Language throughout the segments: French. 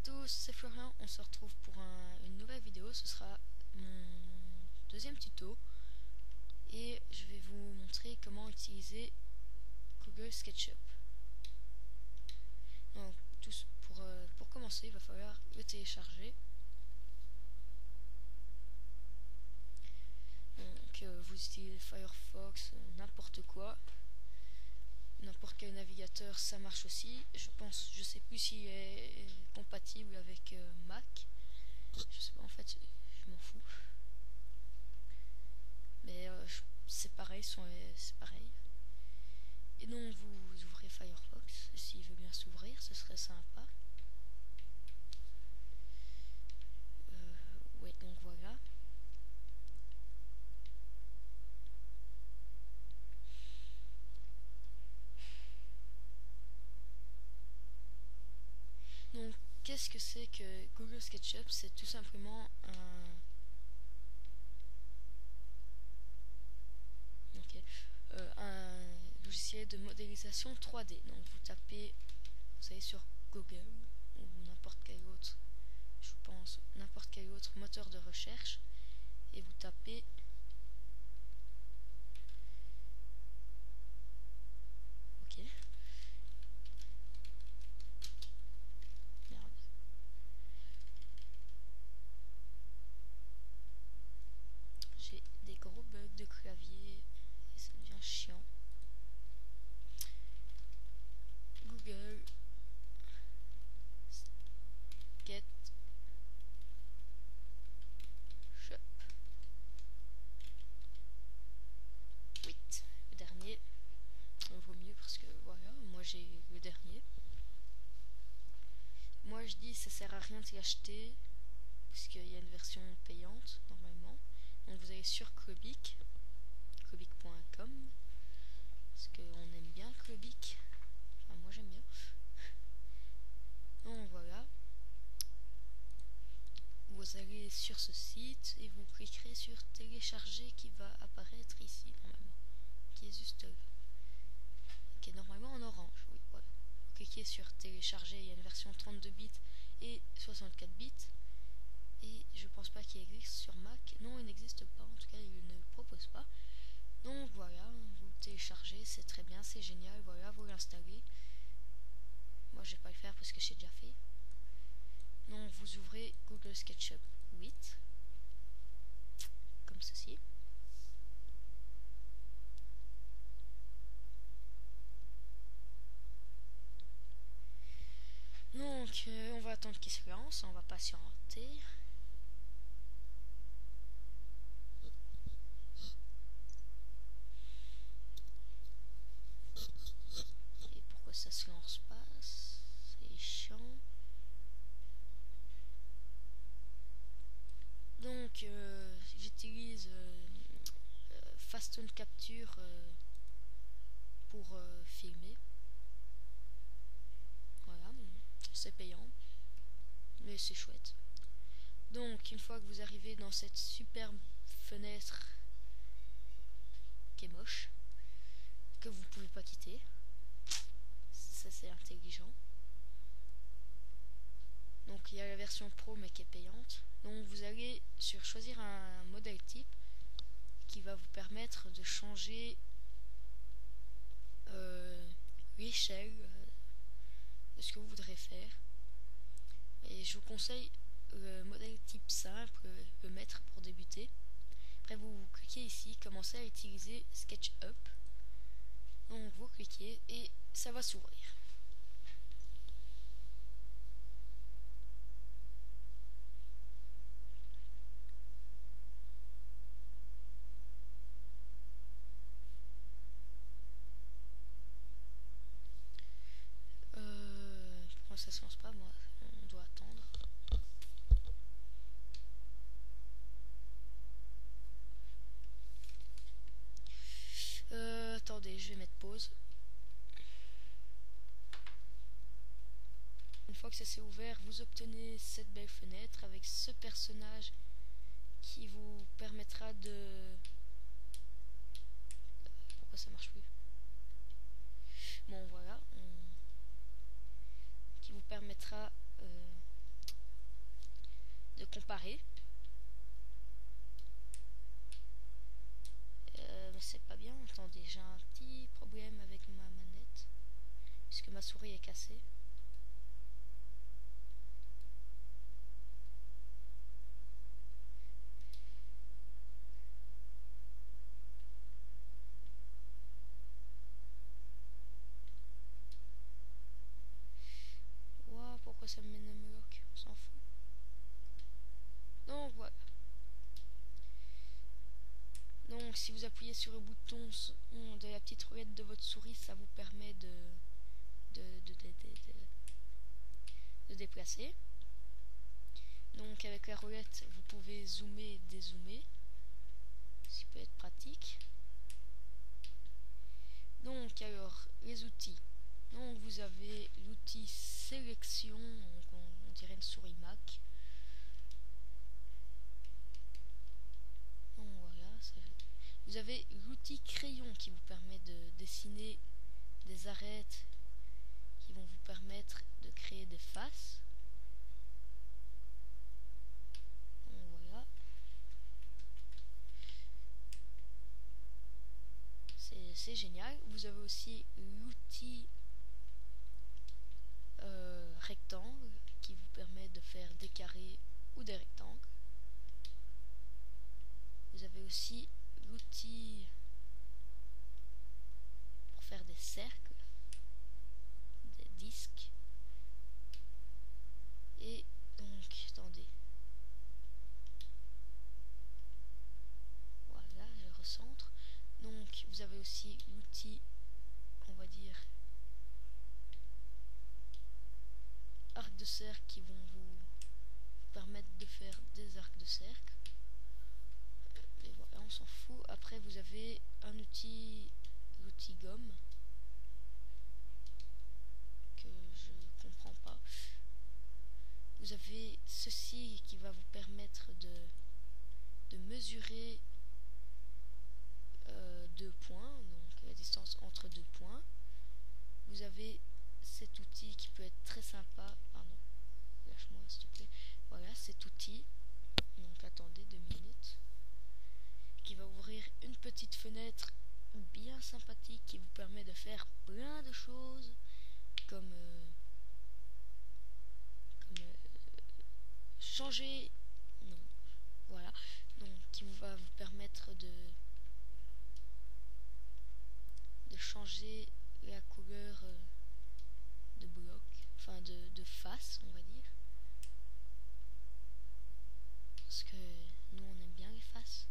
tous, c'est Florian, on se retrouve pour une nouvelle vidéo. Ce sera mon deuxième tuto et je vais vous montrer comment utiliser Google SketchUp. Donc pour commencer, il va falloir le télécharger. Donc vous utilisez Firefox, n'importe quoi, n'importe quel navigateur, ça marche aussi. Je sais plus s'il est compatible avec Mac. Je sais pas, en fait, je m'en fous. Mais c'est pareil, c'est pareil. Et donc vous ouvrez Firefox, s'il veut bien s'ouvrir, ce serait sympa. Ouais, donc voilà. Donc qu'est-ce que c'est que Google SketchUp? C'est tout simplement un logiciel de modélisation 3D. Donc vous tapez, vous allez sur Google ou n'importe quel autre, je pense, n'importe quel autre moteur de recherche et vous tapez OK. Merde. J'ai des gros bugs de clavier et ça devient chiant. Google SketchUp. Le dernier. Il vaut mieux parce que voilà, moi j'ai le dernier. Moi je dis ça sert à rien de l'acheter puisqu'il y a une version payante normalement. Donc vous allez sur Clubic, clubic.com, parce qu'on aime bien Clubic. Enfin moi j'aime bien. Donc voilà. Vous allez sur ce site et vous cliquerez sur télécharger qui va apparaître ici normalement, qui est juste là, qui est normalement en orange. Oui, voilà. Vous cliquez sur télécharger, il y a une version 32 bits et 64 bits et je pense pas qu'il existe sur Mac. Non, il n'existe pas, en tout cas il ne le propose pas. Donc voilà, vous téléchargez, c'est très bien, c'est génial, voilà, vous l'installez. Moi je vais pas le faire parce que j'ai déjà fait. Donc vous ouvrez Google SketchUp 8 comme ceci. Donc on va attendre qu'il se lance, on va patienter. Et pourquoi ça se lance pas? C'est chiant. Donc j'utilise Fast Capture pour filmer. Voilà, c'est payant, mais c'est chouette. Donc une fois que vous arrivez dans cette superbe fenêtre qui est moche, que vous ne pouvez pas quitter, ça c'est intelligent. Donc il y a la version pro mais qui est payante. Donc vous allez sur choisir un modèle type qui va vous permettre de changer l'échelle de ce que vous voudrez faire. Et je vous conseille le modèle type simple, le mettre pour débuter. Après vous cliquez ici, commencez à utiliser SketchUp. Donc vous cliquez et ça va s'ouvrir. Pourquoi ça se lance pas? Moi, on doit attendre. Attendez, je vais mettre pause. Une fois que ça s'est ouvert, vous obtenez cette belle fenêtre avec ce personnage qui vous permettra de... Pourquoi ça marche plus? Bon voilà, qui vous permettra souris est cassée. Ouah, pourquoi ça me met le bloc? On s'en fout. Donc voilà. Donc si vous appuyez sur le bouton de la petite roulette de votre souris, ça vous permet de déplacer. Donc avec la roulette, vous pouvez zoomer et dézoomer, ce qui peut être pratique. Donc alors, les outils. Donc vous avez l'outil sélection, donc on dirait une souris Mac. Donc voilà, vous avez l'outil crayon qui vous permet de dessiner des arêtes qui vont vous permettre de créer des faces. Donc voilà. C'est génial. Vous avez aussi l'outil rectangle qui vous permet de faire des carrés ou des rectangles. Vous avez aussi l'outil pour faire des cercles, des disques. Et donc, attendez. Voilà, je recentre. Donc, vous avez aussi l'outil, on va dire, arc de cercle qui vont vous permettre de faire des arcs de cercle. Et voilà, on s'en fout. Après, vous avez un outil, l'outil gomme, que je comprends pas. Vous avez ceci qui va vous permettre de mesurer 2 points, donc la distance entre 2 points. Vous avez cet outil qui peut être très sympa. Pardon, lâche-moi s'il te plaît. Voilà, cet outil. Donc attendez 2 minutes. Qui va ouvrir une petite fenêtre bien sympathique qui vous permet de faire plein de choses comme changer. Non, voilà. Donc qui va vous permettre de changer la couleur de bloc, enfin de face, on va dire. Parce que nous on aime bien les faces.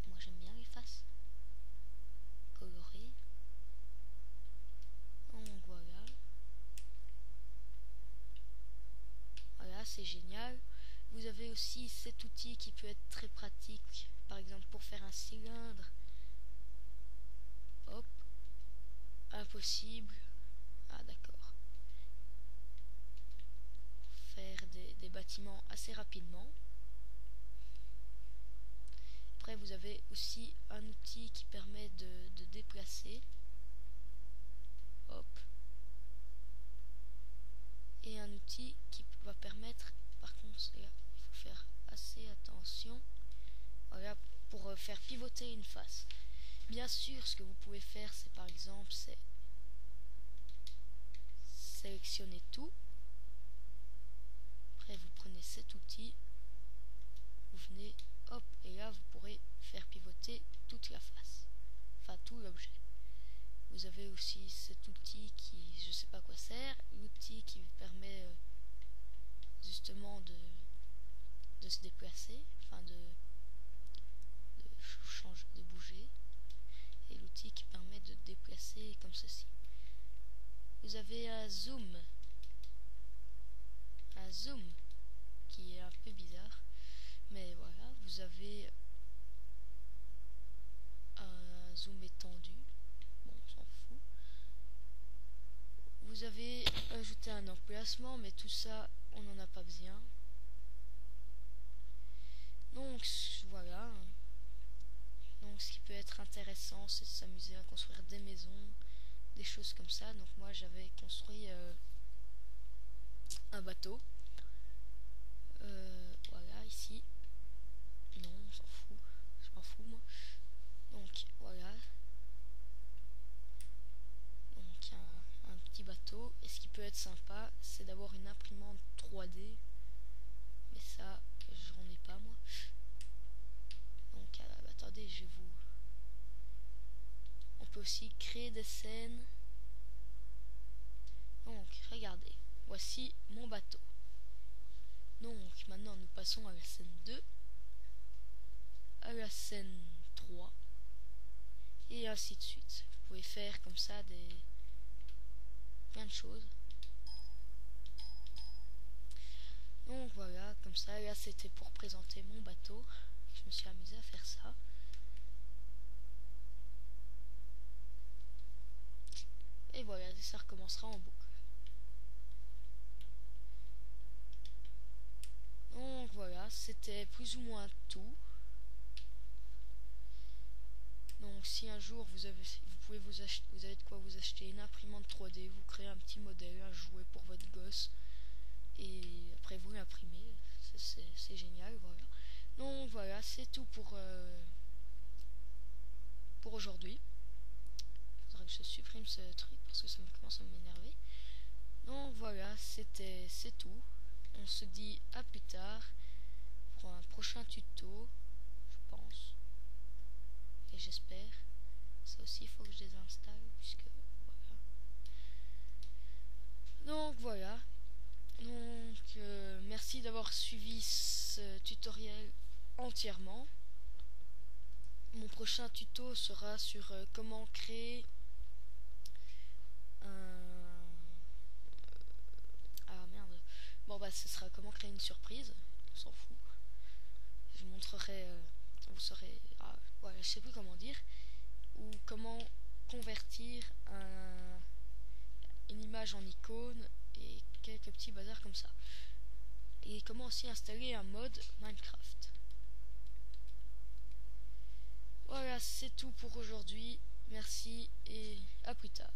Moi j'aime bien les faces colorées. Donc voilà. Voilà, c'est génial. Vous avez aussi cet outil qui peut être très pratique, par exemple pour faire un cylindre. Hop, impossible. Ah d'accord. Faire des bâtiments assez rapidement. Après vous avez aussi un outil qui permet de déplacer. Hop. Et un outil qui va permettre, par contre là, il faut faire assez attention. Voilà, pour faire pivoter une face. Bien sûr, ce que vous pouvez faire, c'est par exemple, c'est sélectionner tout. Après, vous prenez cet outil, vous venez, hop, et là, vous pourrez faire pivoter toute la face, enfin tout l'objet. Vous avez aussi cet outil qui, je sais pas à quoi sert, l'outil qui vous permet justement de se déplacer, enfin de bouger. Et l'outil qui permet de déplacer comme ceci. Vous avez un zoom qui est un peu bizarre, mais voilà. Vous avez un zoom étendu, bon on s'en fout. Vous avez ajouté un emplacement, mais tout ça on n'en a pas besoin. Donc voilà. Donc ce qui peut être intéressant, c'est de s'amuser à construire des maisons, des choses comme ça. Donc moi j'avais construit un bateau. Voilà, ici. Non, on s'en fout. Je m'en fous moi. Donc voilà. Donc un petit être sympa, c'est d'avoir une imprimante 3D. Mais ça, j'en ai pas moi. Donc attendez, je vais vous... On peut aussi créer des scènes. Donc regardez, voici mon bateau. Donc maintenant nous passons à la scène 2, à la scène 3, et ainsi de suite. Vous pouvez faire comme ça plein de choses. Donc voilà, comme ça, là c'était pour présenter mon bateau. Je me suis amusé à faire ça. Et voilà, ça recommencera en boucle. Donc voilà, c'était plus ou moins tout. Donc si un jour vous avez de quoi vous acheter une imprimante 3D, vous créez un petit modèle, un jouet pour votre gosse, et après vous l'imprimez, c'est génial, voilà. Donc voilà, c'est tout pour aujourd'hui. Il faudra que je supprime ce truc parce que ça commence à m'énerver. Donc voilà, c'est tout. On se dit à plus tard pour un prochain tuto, je pense. Et j'espère. Ça aussi, il faut que je les installe puisque voilà. Donc voilà. Donc merci d'avoir suivi ce tutoriel entièrement. Mon prochain tuto sera sur comment créer un... Ah merde. Bon bah ce sera comment créer une surprise. On s'en fout. Je vous montrerai... vous saurez... Ah, voilà, je sais plus comment dire. Ou comment convertir une image en icône et quelques petits bazars comme ça. Et comment aussi installer un mode Minecraft. Voilà, c'est tout pour aujourd'hui. Merci et à plus tard.